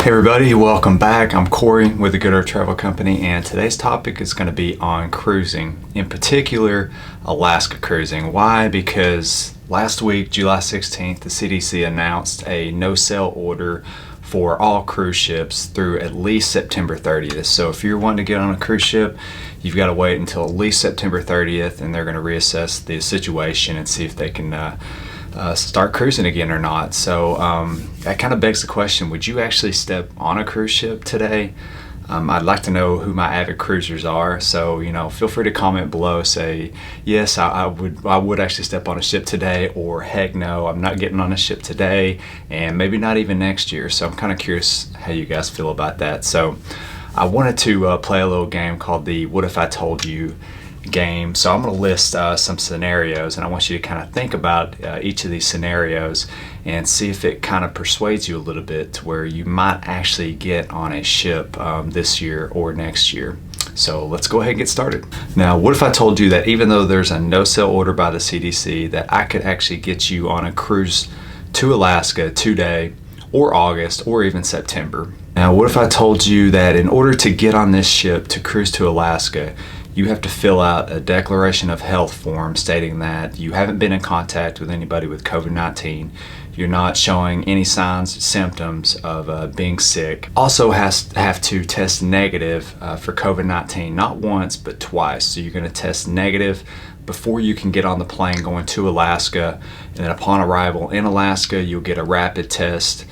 Hey everybody, welcome back. I'm Corey with the Good Earth Travel Company, and today's topic is going to be on cruising, in particular Alaska cruising. Why? Because last week, July 16th, the CDC announced a no-sail order for all cruise ships through at least September 30th. So if you're wanting to get on a cruise ship, you've got to wait until at least September 30th, and they're going to reassess the situation and see if they can start cruising again or not. So that kind of begs the question, would you actually step on a cruise ship today? I'd like to know who my avid cruisers are, so feel free to comment below, say yes, I would actually step on a ship today, or heck no, I'm not getting on a ship today, and maybe not even next year. So I'm kind of curious how you guys feel about that. So I wanted to play a little game called the What If I Told You game. So I'm going to list some scenarios, and I want you to kind of think about each of these scenarios and see if it kind of persuades you a little bit to where you might actually get on a ship this year or next year. So let's go ahead and get started. Now, what if I told you that even though there's a no-sail order by the CDC, that I could actually get you on a cruise to Alaska today, or August, or even September? Now, what if I told you that in order to get on this ship to cruise to Alaska, you have to fill out a declaration of health form stating that you haven't been in contact with anybody with COVID-19, you're not showing any signs, symptoms of being sick. Also have to test negative for COVID-19, not once, but twice. So you're going to test negative before you can get on the plane going to Alaska, and then upon arrival in Alaska, you'll get a rapid test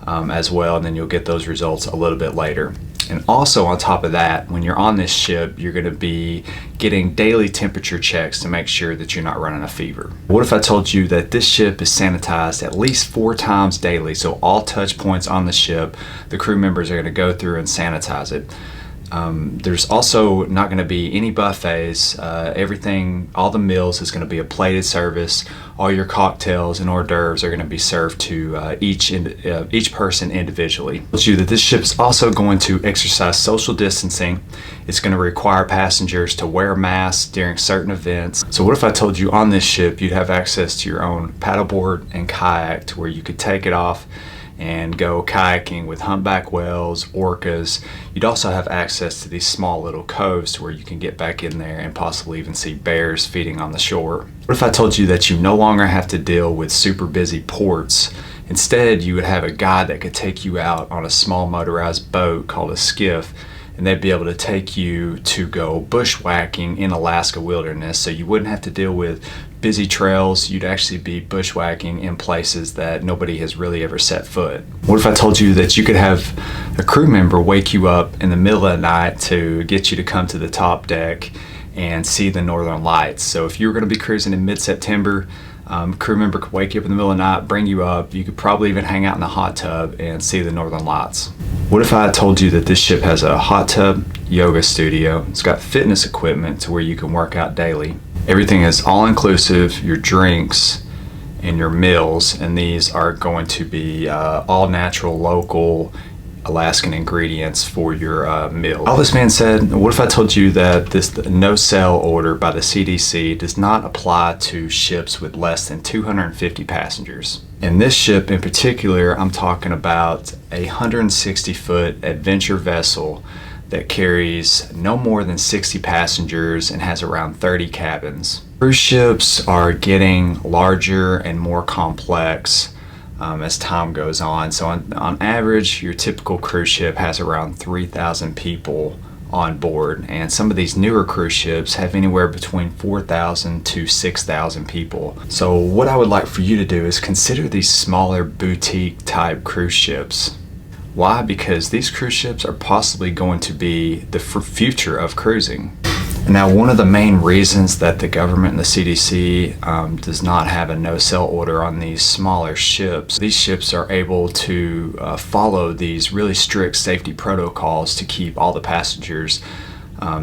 as well, and then you'll get those results a little bit later. And also on top of that, when you're on this ship, you're going to be getting daily temperature checks to make sure that you're not running a fever. What if I told you that this ship is sanitized at least 4 times daily? So all touch points on the ship, the crew members are going to go through and sanitize it. There's also not going to be any buffets. Everything, all the meals is going to be a plated service. All your cocktails and hors d'oeuvres are going to be served to each person individually. Tells you that this ship is also going to exercise social distancing. It's going to require passengers to wear masks during certain events. So what if I told you on this ship you'd have access to your own paddleboard and kayak, to where you could take it off and go kayaking with humpback whales, orcas. You'd also have access to these small little coves to where you can get back in there and possibly even see bears feeding on the shore. What if I told you that you no longer have to deal with super busy ports? Instead, you would have a guide that could take you out on a small motorized boat called a skiff, and they'd be able to take you to go bushwhacking in Alaska wilderness. So you wouldn't have to deal with busy trails. You'd actually be bushwhacking in places that nobody has really ever set foot. What if I told you that you could have a crew member wake you up in the middle of the night to get you to come to the top deck and see the northern lights? So if you were going to be cruising in mid-September, crew member could wake you up in the middle of the night, bring you up. You could probably even hang out in the hot tub and see the northern lights. What if I told you that this ship has a hot tub, yoga studio, it's got fitness equipment to where you can work out daily. Everything is all-inclusive, your drinks and your meals, and these are going to be all natural, local Alaskan ingredients for your meal. All this being said, what if I told you that this no-sail order by the CDC does not apply to ships with less than 250 passengers? In this ship in particular, I'm talking about a 160-foot adventure vessel that carries no more than 60 passengers and has around 30 cabins. Cruise ships are getting larger and more complex as time goes on. So on average, your typical cruise ship has around 3,000 people on board, and some of these newer cruise ships have anywhere between 4,000 to 6,000 people. So what I would like for you to do is consider these smaller boutique type cruise ships. Why? Because these cruise ships are possibly going to be the future of cruising. Now, one of the main reasons that the government and the CDC does not have a no-sail order on these smaller ships, these ships are able to follow these really strict safety protocols to keep all the passengers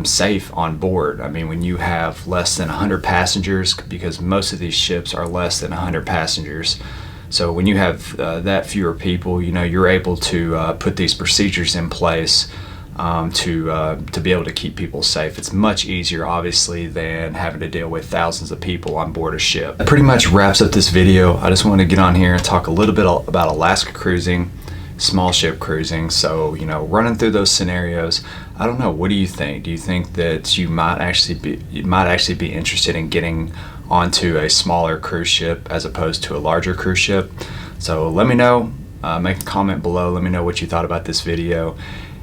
safe on board. I mean, when you have less than 100 passengers, because most of these ships are less than 100 passengers, so when you have that fewer people, you're able to put these procedures in place to be able to keep people safe. It's much easier, obviously, than having to deal with thousands of people on board a ship. That pretty much wraps up this video. I just wanted to get on here and talk a little bit about Alaska cruising, small ship cruising. So, running through those scenarios, I don't know, what do you think? Do you think that you might actually be interested in getting onto a smaller cruise ship as opposed to a larger cruise ship? So let me know. Make a comment below. Let me know what you thought about this video.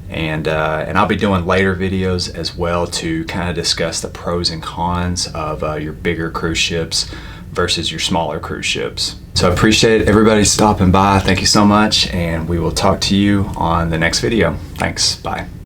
And I'll be doing later videos as well to kind of discuss the pros and cons of your bigger cruise ships versus your smaller cruise ships. So I appreciate everybody stopping by. Thank you so much, and we will talk to you on the next video. Thanks. Bye.